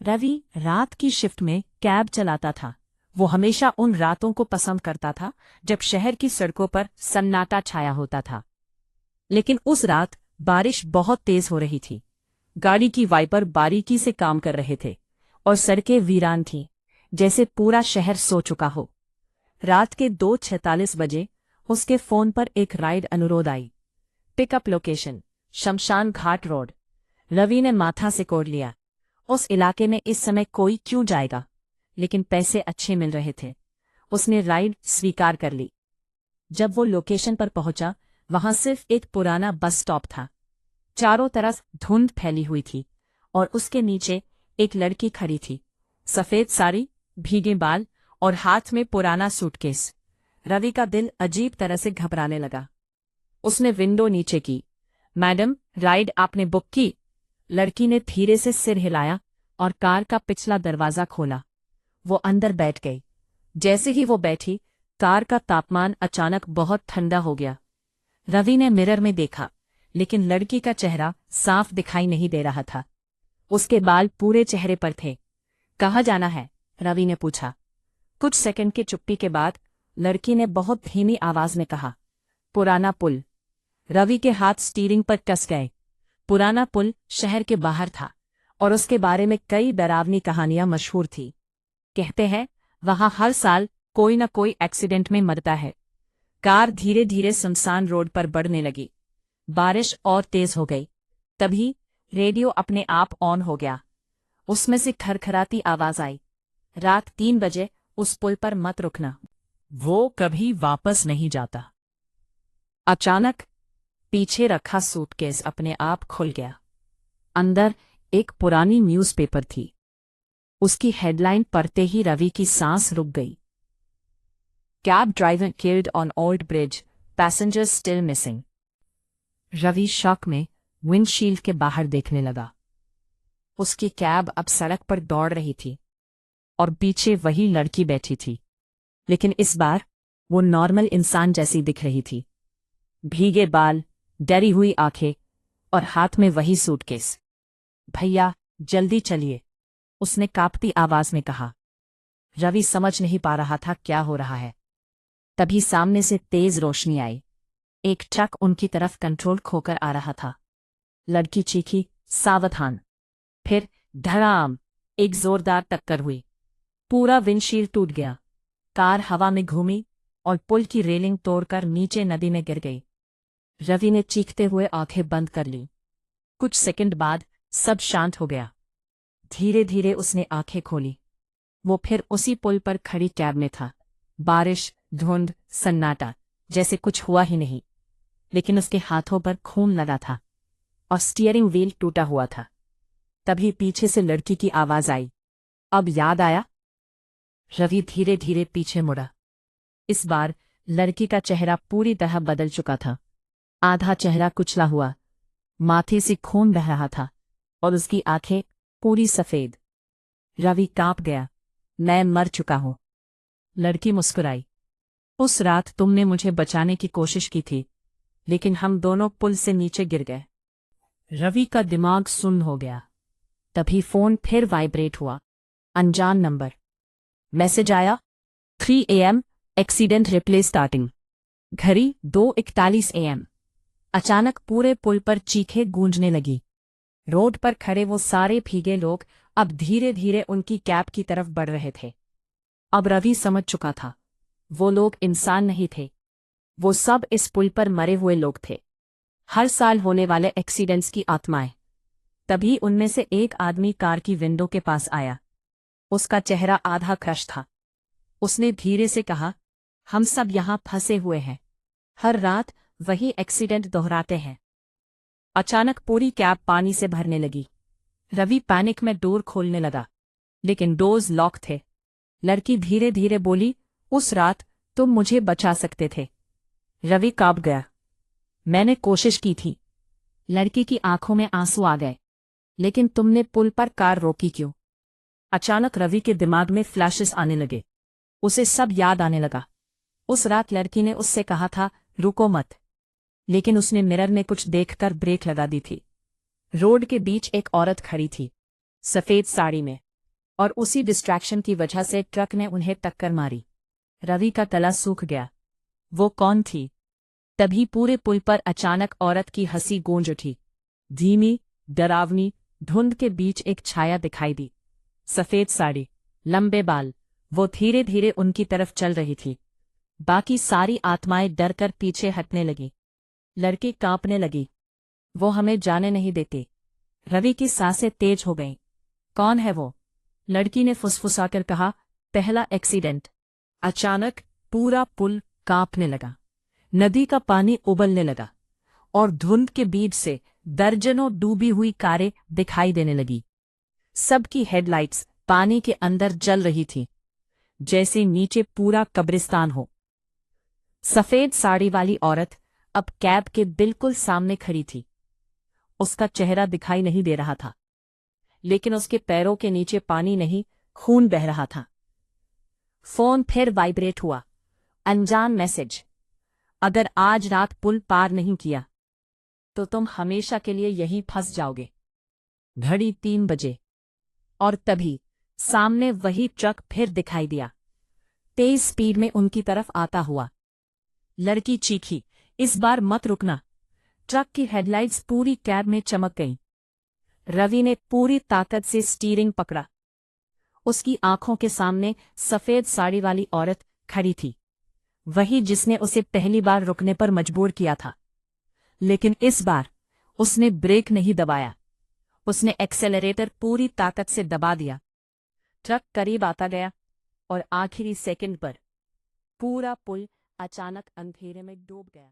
रवि रात की शिफ्ट में कैब चलाता था। वो हमेशा उन रातों को पसंद करता था जब शहर की सड़कों पर सन्नाटा छाया होता था। लेकिन उस रात बारिश बहुत तेज हो रही थी। गाड़ी की वाइपर बारीकी से काम कर रहे थे और सड़कें वीरान थीं, जैसे पूरा शहर सो चुका हो। रात के 2:46 बजे उसके फोन पर एक राइड अनुरोध आई। पिकअप लोकेशन शमशान घाट रोड। रवि ने माथा सिकोड़ लिया। उस इलाके में इस समय कोई क्यों जाएगा, लेकिन पैसे अच्छे मिल रहे थे। उसने राइड स्वीकार कर ली। जब वो लोकेशन पर पहुंचा, वहां सिर्फ एक पुराना बस स्टॉप था। चारों तरफ धुंध फैली हुई थी और उसके नीचे एक लड़की खड़ी थी, सफेद साड़ी, भीगे बाल और हाथ में पुराना सूटकेस। रवि का दिल अजीब तरह से घबराने लगा। उसने विंडो नीचे की। मैडम, राइड आपने बुक की? लड़की ने धीरे से सिर हिलाया और कार का पिछला दरवाजा खोला। वो अंदर बैठ गई। जैसे ही वो बैठी, कार का तापमान अचानक बहुत ठंडा हो गया। रवि ने मिरर में देखा, लेकिन लड़की का चेहरा साफ दिखाई नहीं दे रहा था। उसके बाल पूरे चेहरे पर थे। कहाँ जाना है? रवि ने पूछा। कुछ सेकंड की चुप्पी के बाद लड़की ने बहुत धीमी आवाज में कहा, पुराना पुल। रवि के हाथ स्टीयरिंग पर कस गए। पुराना पुल शहर के बाहर था और उसके बारे में कई डरावनी कहानियां मशहूर थी। कहते हैं वहां हर साल कोई न कोई एक्सीडेंट में मरता है। कार धीरे धीरे सुनसान रोड पर बढ़ने लगी। बारिश और तेज हो गई। तभी रेडियो अपने आप ऑन हो गया। उसमें से खरखराती आवाज आई, रात 3 बजे उस पुल पर मत रुकना, वो कभी वापस नहीं जाता। अचानक पीछे रखा सूटकेस अपने आप खुल गया। अंदर एक पुरानी न्यूज़पेपर थी। उसकी हेडलाइन पढ़ते ही रवि की सांस रुक गई। Cab driver killed on old bridge, passengers still missing. Ravi shock में विंडशील्ड के बाहर देखने लगा। उसकी कैब अब सड़क पर दौड़ रही थी और पीछे वही लड़की बैठी थी, लेकिन इस बार वो नॉर्मल इंसान जैसी दिख रही थी। भीगे बाल, डरी हुई आंखें और हाथ में वही सूटकेस। भैया जल्दी चलिए, उसने कांपती आवाज में कहा। रवि समझ नहीं पा रहा था क्या हो रहा है। तभी सामने से तेज रोशनी आई। एक ट्रक उनकी तरफ कंट्रोल खोकर आ रहा था। लड़की चीखी, सावधान। फिर धड़ाम, एक जोरदार टक्कर हुई। पूरा विंडशील्ड टूट गया। कार हवा में घूमी और पुल की रेलिंग तोड़कर नीचे नदी में गिर गई। रवि ने चीखते हुए आंखें बंद कर ली। कुछ सेकंड बाद सब शांत हो गया। धीरे धीरे उसने आंखें खोली। वो फिर उसी पुल पर खड़ी कैब में था। बारिश, धुंध, सन्नाटा, जैसे कुछ हुआ ही नहीं। लेकिन उसके हाथों पर खून लगा था और स्टीयरिंग व्हील टूटा हुआ था। तभी पीछे से लड़की की आवाज आई, अब याद आया? रवि धीरे धीरे पीछे मुड़ा। इस बार लड़की का चेहरा पूरी तरह बदल चुका था। आधा चेहरा कुचला हुआ, माथे से खून बह रहा था और उसकी आंखें पूरी सफेद। रवि कांप गया। मैं मर चुका हूं। लड़की मुस्कुराई। उस रात तुमने मुझे बचाने की कोशिश की थी, लेकिन हम दोनों पुल से नीचे गिर गए। रवि का दिमाग सुन्न हो गया। तभी फोन फिर वाइब्रेट हुआ। अनजान नंबर। मैसेज आया, 3 AM, एक्सीडेंट रिप्ले स्टार्टिंग। घड़ी 2:41 AM। अचानक पूरे पुल पर चीखें गूंजने लगी। रोड पर खड़े वो सारे भीगे लोग अब धीरे धीरे उनकी कैब की तरफ बढ़ रहे थे। अब रवि समझ चुका था, वो लोग इंसान नहीं थे। वो सब इस पुल पर मरे हुए लोग थे, हर साल होने वाले एक्सीडेंट्स की आत्माएं। तभी उनमें से एक आदमी कार की विंडो के पास आया। उसका चेहरा आधा क्रश था। उसने धीरे से कहा, हम सब यहां फंसे हुए हैं। हर रात वही एक्सीडेंट दोहराते हैं। अचानक पूरी कैब पानी से भरने लगी। रवि पैनिक में डोर खोलने लगा, लेकिन डोर्स लॉक थे। लड़की धीरे धीरे बोली, उस रात तुम मुझे बचा सकते थे। रवि कांप गया। मैंने कोशिश की थी। लड़की की आंखों में आंसू आ गए। लेकिन तुमने पुल पर कार रोकी क्यों? अचानक रवि के दिमाग में फ्लैशेस आने लगे। उसे सब याद आने लगा। उस रात लड़की ने उससे कहा था, रुको मत। लेकिन उसने मिरर में कुछ देखकर ब्रेक लगा दी थी। रोड के बीच एक औरत खड़ी थी, सफेद साड़ी में, और उसी डिस्ट्रैक्शन की वजह से ट्रक ने उन्हें टक्कर मारी। रवि का गला सूख गया। वो कौन थी? तभी पूरे पुल पर अचानक औरत की हंसी गूंज उठी। धीमी, डरावनी धुंध के बीच एक छाया दिखाई दी। सफेद साड़ी, लंबे बाल। वो धीरे धीरे उनकी तरफ चल रही थी। बाकी सारी आत्माएं डरकर पीछे हटने लगी। लड़की कांपने लगी। वो हमें जाने नहीं देती। रवि की सांसें तेज हो गईं। कौन है वो? लड़की ने फुसफुसाकर कहा, पहला एक्सीडेंट। अचानक पूरा पुल कांपने लगा। नदी का पानी उबलने लगा और धुंध के बीच से दर्जनों डूबी हुई कारें दिखाई देने लगी। सबकी हेडलाइट्स पानी के अंदर जल रही थी, जैसे नीचे पूरा कब्रिस्तान हो। सफेद साड़ी वाली औरत अब कैब के बिल्कुल सामने खड़ी थी। उसका चेहरा दिखाई नहीं दे रहा था, लेकिन उसके पैरों के नीचे पानी नहीं, खून बह रहा था। फोन फिर वाइब्रेट हुआ। अनजान मैसेज। अगर आज रात पुल पार नहीं किया तो तुम हमेशा के लिए यहीं फंस जाओगे। घड़ी 3 बजे। और तभी सामने वही ट्रक फिर दिखाई दिया, तेज स्पीड में उनकी तरफ आता हुआ। लड़की चीखी, इस बार मत रुकना। ट्रक की हेडलाइट्स पूरी कैब में चमक गईं। रवि ने पूरी ताकत से स्टीयरिंग पकड़ा। उसकी आंखों के सामने सफेद साड़ी वाली औरत खड़ी थी, वही जिसने उसे पहली बार रुकने पर मजबूर किया था। लेकिन इस बार उसने ब्रेक नहीं दबाया। उसने एक्सेलरेटर पूरी ताकत से दबा दिया। ट्रक करीब आता गया और आखिरी सेकंड पर पूरा पुल अचानक अंधेरे में डूब गया।